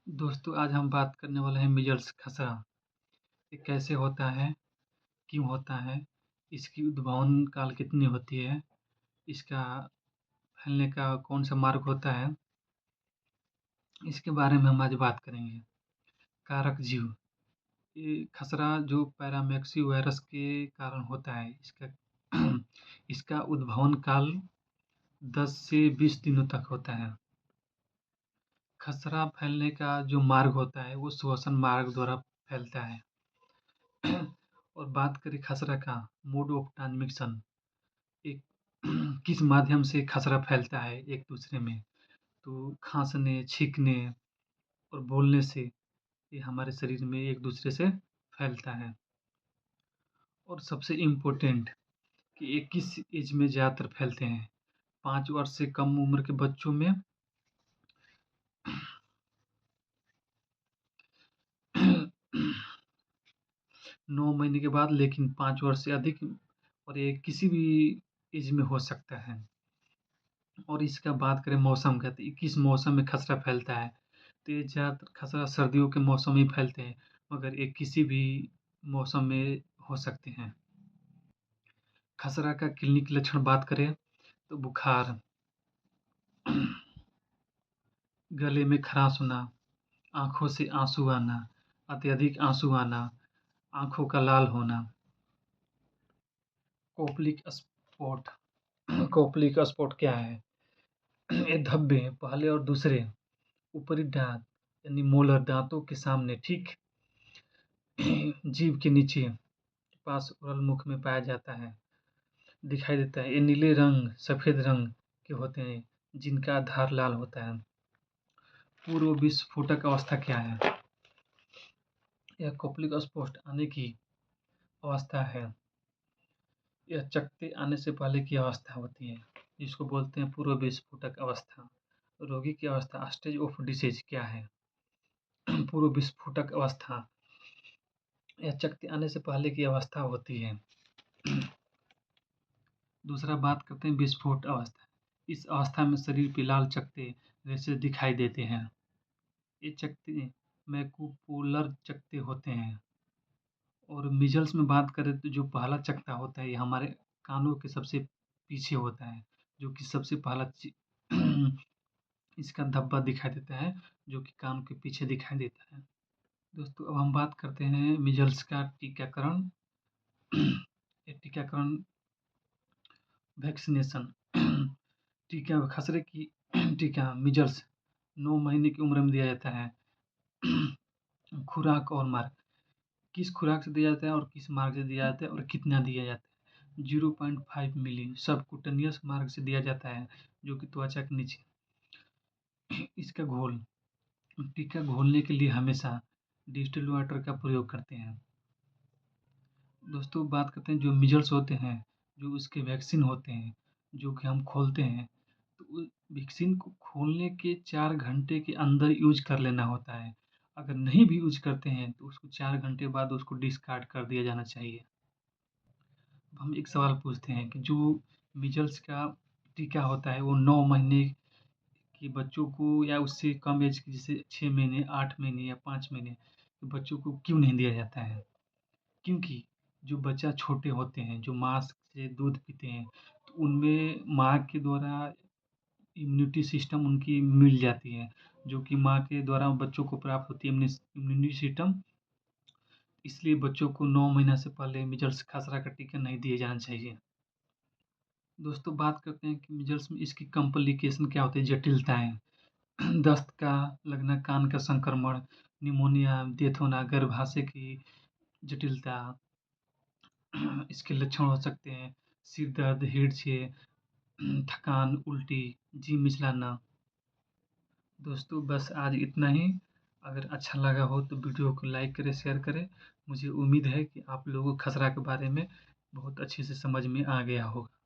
दोस्तों आज हम बात करने वाले हैं मीज़ल्स खसरा। ये कैसे होता है? क्यों होता है? इसकी उद्भवन काल कितनी होती है? इसका फैलने का कौन-सा मार्ग होता है? इसके बारे में हम आज बात करेंगे। कारक जीव, ये खसरा जो पैरामेक्सी वायरस के कारण होता है। इसका इसका उद्भवन काल 10 से 20 दिनों तक होता है। खसरा फैलने का जो मार्ग होता है वो श्वसन मार्ग द्वारा फैलता है। और बात करें खसरा का मोड ऑफ ट्रांसमिशन, एक किस माध्यम से खसरा फैलता है एक दूसरे में, तो खाँसने, छींकने और बोलने से ये हमारे शरीर में एक दूसरे से फैलता है। और सबसे इम्पोर्टेंट कि ये किस एज में ज़्यादातर फैलते हैं? 5 वर्ष से कम उम्र के बच्चों में 9 महीने के बाद, लेकिन 5 वर्ष से अधिक, और ये किसी भी एज में हो सकता है। और इसका बात करें मौसम का, तो ये किस मौसम में खसरा फैलता है? तो ये ज़्यादातर खसरा सर्दियों के मौसम में ही फैलते हैं, मगर ये किसी भी मौसम में हो सकते हैं। खसरा का क्लिनिक लक्षण बात करें तो बुखार, गले में खराश होना, आँखों से आँसू आना, अत्यधिक आँसू आना, आँखों का लाल होना, कोपलिक स्पॉट। कोपलिक स्पॉट क्या है? ये धब्बे पहले और दूसरे ऊपरी दाँत यानी मोलर दाँतों के सामने ठीक जीभ के नीचे पास ओरल मुख में पाया जाता है, दिखाई देता है। ये नीले रंग, सफ़ेद रंग के होते हैं, जिनका आधार लाल होता है। पूर्व विस्फोटक अवस्था क्या है? यह कोपलिक स्पॉट आने की अवस्था है। यह चकत्ते आने से पहले की अवस्था होती है, जिसको बोलते हैं पूर्व विस्फोटक अवस्था। रोगी की अवस्था स्टेज ऑफ डिसीज़ क्या है? पूर्व विस्फोटक अवस्था यह चकत्ते आने से पहले की अवस्था होती है। दूसरा बात करते हैं विस्फोट अवस्था। इस अवस्था में शरीर पे लाल चकत्ते जैसे दिखाई देते हैं। ये चकत्ते मैकुपुलर चकत्ते होते हैं। और मीज़ल्स में बात करें तो जो पहला चकत्ता होता है, ये हमारे कानों के सबसे पीछे होता है, जो कि सबसे पहला इसका धब्बा दिखाई देता है, जो कि कान के पीछे दिखाई देता है। दोस्तों अब हम बात करते हैं मीज़ल्स का टीकाकरण। ये टीकाकरण वैक्सीनेशन टीका खसरे की टीका मीज़ल्स 9 महीने की उम्र में दिया जाता है। खुराक और मार्ग, किस खुराक से दिया जाता है और किस मार्ग से दिया जाता है और कितना दिया जाता है? 0.5 मिली सबक्यूटेनियस मार्ग से दिया जाता है, जो कि त्वचा के नीचे। इसका घोल, टीका घोलने के लिए हमेशा डिस्टिल्ड वाटर का प्रयोग करते हैं। दोस्तों बात करते हैं जो मीज़ल्स होते हैं, जो उसके वैक्सीन होते हैं, जो कि हम खोलते हैं, तो वैक्सीन को खोलने के 4 घंटे के अंदर यूज़ कर लेना होता है। अगर नहीं भी यूज़ करते हैं तो उसको 4 घंटे बाद उसको डिस्कार्ड कर दिया जाना चाहिए। अब हम एक सवाल पूछते हैं कि जो मीज़ल्स का टीका होता है वो 9 महीने के बच्चों को या उससे कम एज के, जैसे 6 महीने, 8 महीने या 5 महीने के बच्चों को क्यों नहीं दिया जाता है? क्योंकि जो बच्चा छोटे होते हैं, जो माँ से दूध पीते हैं, तो उनमें माँ के द्वारा इम्यूनिटी सिस्टम उनकी मिल जाती है, जो कि माँ के द्वारा बच्चों को प्राप्त होती है इम्यूनिटी सिस्टम। इसलिए बच्चों को 9 महीना से पहले मीज़ल्स खसरा का टीका नहीं दिया जाना चाहिए। दोस्तों बात करते हैं कि मीज़ल्स में इसकी कॉम्प्लिकेशन क्या होती है, जटिलताएँ। दस्त का लगना, कान का संक्रमण, निमोनिया, डेथ होना, गर्भाशय की जटिलता। इसके लक्षण हो सकते हैं सिर दर्द, हेड छे, थकान, उल्टी, जी मिचलाना। दोस्तों बस आज इतना ही। अगर अच्छा लगा हो तो वीडियो को लाइक करें, शेयर करें। मुझे उम्मीद है कि आप लोगों को खसरा के बारे में बहुत अच्छे से समझ में आ गया होगा।